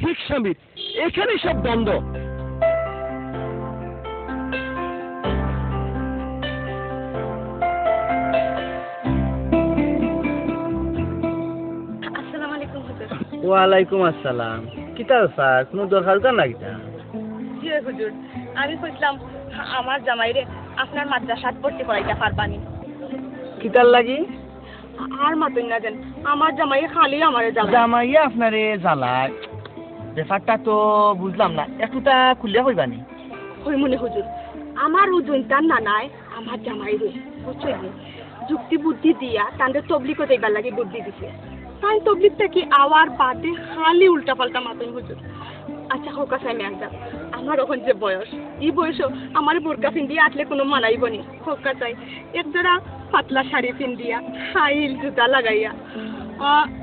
ঠিক স্বামী, এখানেই সব দ্বন্দ্ব। আসসালামু আলাইকুম হুজুর। ওয়ালাইকুম আসসালাম। কিতা স্যার, কোনো দরকার কার না কিতা? জি হুজুর, আমি কইছিলাম আমার জামাইরে আপনার মাদ্রাসাত ভর্তি করাইতে পারবানি। কিতার লাগি? আর মাতুন না দেন, আমার জামাই খালি আমারে যাবে। জামাইয়া আপনারে জ্বালায়, ব্যাপারটা তো বুঝলাম না, একটুটা খুলিয়া কইবানি। হই মনে হুজুর, আমার উজুনটার নানায় আমার জামাইরে বুঝছেন যুক্তি বুদ্ধি দিয়া তাদের তবলিগও দেবার লাগে বুদ্ধি দিছে। তাই তবলিগটা কি আওয়ার বাদে খালি উল্টা পাল্টা মাতুন হুজুর। আচ্ছা হোক আছে আমি একদম, আমার এখন যে বয়স, এই বয়সও আমার বোরকা পিন্দিয়া আটলে কোনো মানাইব নি। হোক চাই একজোড়া পাতলা শাড়ি পিন্দিয়া, হাইল জুতা লাগাইয়া,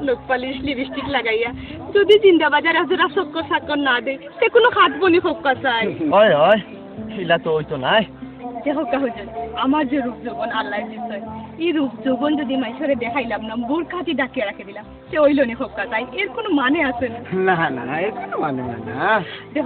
লোক পালিশ লিপস্টিক লাগাইয়া যদি জিন্দাবাজার একজোড়া চক্কর চাক্কর না দেয় সে কোনো খাটবো নি। হোক চাই হয় হয়, শিলা তো হইতো নাই। হোকা হুজুর, আমার যে রূপ যৌবন আল্লাহ দিচ্ছে, এই রূপ যৌবন যদি মাইসরে দেখাইলাম না, বোরখাটি ডাকিয়ে রাখে দিলাম, সে ওইল নি হোকা তাই এর কোনো মানে আছে না। না না, এর কোনো মানে না।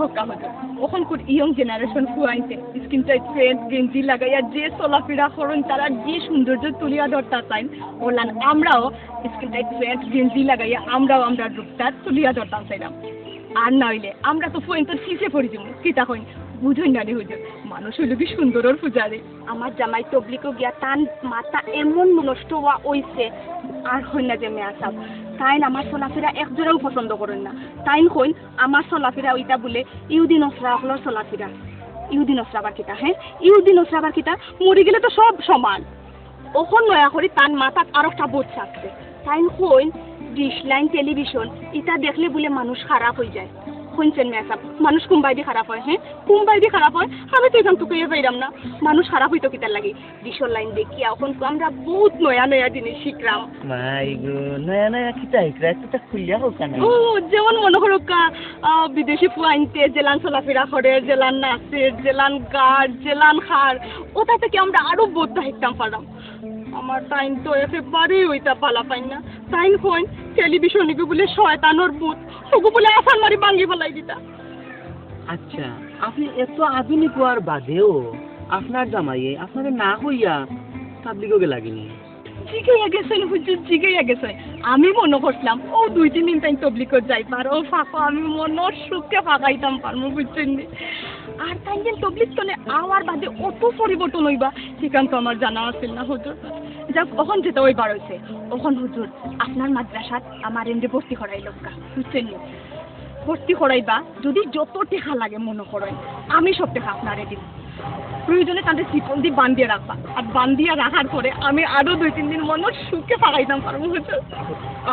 হোকা হুজুর, ওখানকার ইয়ং জেনারেশন ফুয়াইছে স্কিন টাইট ফ্রেন্ড গেঞ্জি লাগাইয়া যে চলাফেরা করেন তারা যে সৌন্দর্য তুলিয়া ধরতা চাইন, বললাম আমরাও স্কিন টাইট ফ্রেন্ড গেঞ্জি লাগাইয়া আমরাও আমরা রূপটা তুলিয়া ধরতাম চাইলাম। আর না হইলে আমরা তো ফুয়েন তো শিখে পড়ি যাব কিতা কইন বুঝুন না রে হুজুর, মানুষ হইল কি সুন্দরের পূজারে। আমার জামাই তবলিগও গিয়া তান মাথা এমন নষ্ট হওয়া হইছে আর হইন না যে মেয়া সাহেব তাই আমার চলাফেরা একজোড়াও পছন্দ করেন না। তাই কইন আমার চলাফেরা ওইটা বলে ইহুদি নসরা হলোর চলাফেরা। ইহুদি নসরাবার কিতা, হ্যাঁ ইহুদি নসরাবার কিতা, মরে গেলে তো সব সমান। ওখন নয়া করি তান মাথাত আর একটা বোধ থাকছে। তাই কইন ডিশ লাইন টেলিভিশন এটা দেখলে বলে মানুষ খারাপ হয়ে যায়। শুনছেন মেসাব, মানুষ কুম্বাই দিয়ে খারাপ হয়, হ্যাঁ কুম্বাই দিয়ে খারাপ হয়, আমি তো এখান টুকুয়ে পাইলাম না। মানুষ খারাপ হইতো কিতার লাগে ডিশর লাইন দেখিয়া এখন তো আমরা বহুত নয়া নয়া জিনিস শিখলাম। মাই গো, নয়া নয়া কিতা হিকরা, একটুটা খুলিয়া হোক না। ও যেমন মনে করো বিদেশি ফুয়াইনতে জেলান চলাফেরা করে, জেলান নাচে, জেলান গাড়, জেলান খার, ওটা থেকে আমরা আরো বোধ শিখতাম পারলাম। আমার টাইম তো একেবারেই ওইটা ভালো পাই না। টাইম কইন টেলিভিশনে বলে শয়তানোর ভূত, ওগো বলে আসান মারি ভাঙ্গি ফেলাই দিতা। আচ্ছা, আপনি এত আধুনিক হওয়ার বাদেও আপনার জামাইয়ে আপনাদের না হইয়া তাবলিগও লাগেনি? জিগাইয়া গেছেন হুজুর, জিগাইয়া গেছে। আমি মনে করছিলাম ও 2-3 দিন তাই তবলিগ যাই পার, ও ফাঁকা আমি মনের সুখে ফাঁকাইতাম পারবো বুঝছেন। আর তাই দিন তবলিগ চলে আমার বাদে অত পরিবর্তন হইবা সেখান তো আমার জানা আছিল না হুজুর। যাক কখন যেতে ওই বার হয়েছে, ওখন হুজুর আপনার মাদ্রাসাত আমার এন্ডে ভর্তি করাই লোকা বুঝছেন। ভর্তি করাইবা যদি যত টেকা লাগে মনে করেন আমি সব টেকা আপনারে দিব। প্রয়োজনে তাদের চিপন দিয়ে বান্ধিয়ে রাখবা, আর বান্ধিয়ে রাখার পরে আমি আরো 2-3 দিন মনের সুখে ফাঁকাইতাম পারবো হুজুর।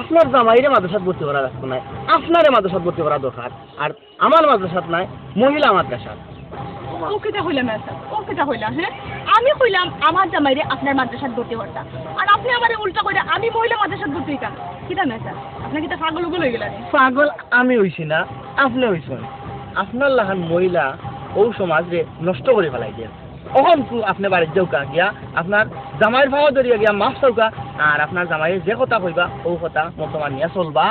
আপনার জামাইরে মাদ্রাসাত ভর্তি করা রাখতো নাই, আপনারে মাদ্রাসাত ভর্তি করা দরকার। আর আমার মাদ্রাসাত নাই, মহিলা মাদ্রাসাত। ও কেটা হইলাম ও কেটা হইলাম, হ্যাঁ আমি কইলাম আমার জামাইরে আপনার মাদ্রাসাত ভর্তি করতাম, আর আপনি আমার উল্টা করে আমি মহিলা মাদ্রাসাত ভর্তি হইতাম। কিটা মেসা আপনার কিটা পাগল উগল হয়ে গেলেন? পাগল আমি হইছি না, আপনি হইছেন। আপনার লাহান মহিলা ও সমাজে নষ্ট করে ফেলাই দিয়ে অহন আপনি বাড়ির যাওকা গিয়া আপনার জামাইয়ের ভাও ধরিয়া গিয়া মাছ চাউকা, আর আপনার জামাইয়ের যে কথা কইবা ও কথা মতো মানিয়া চলবা।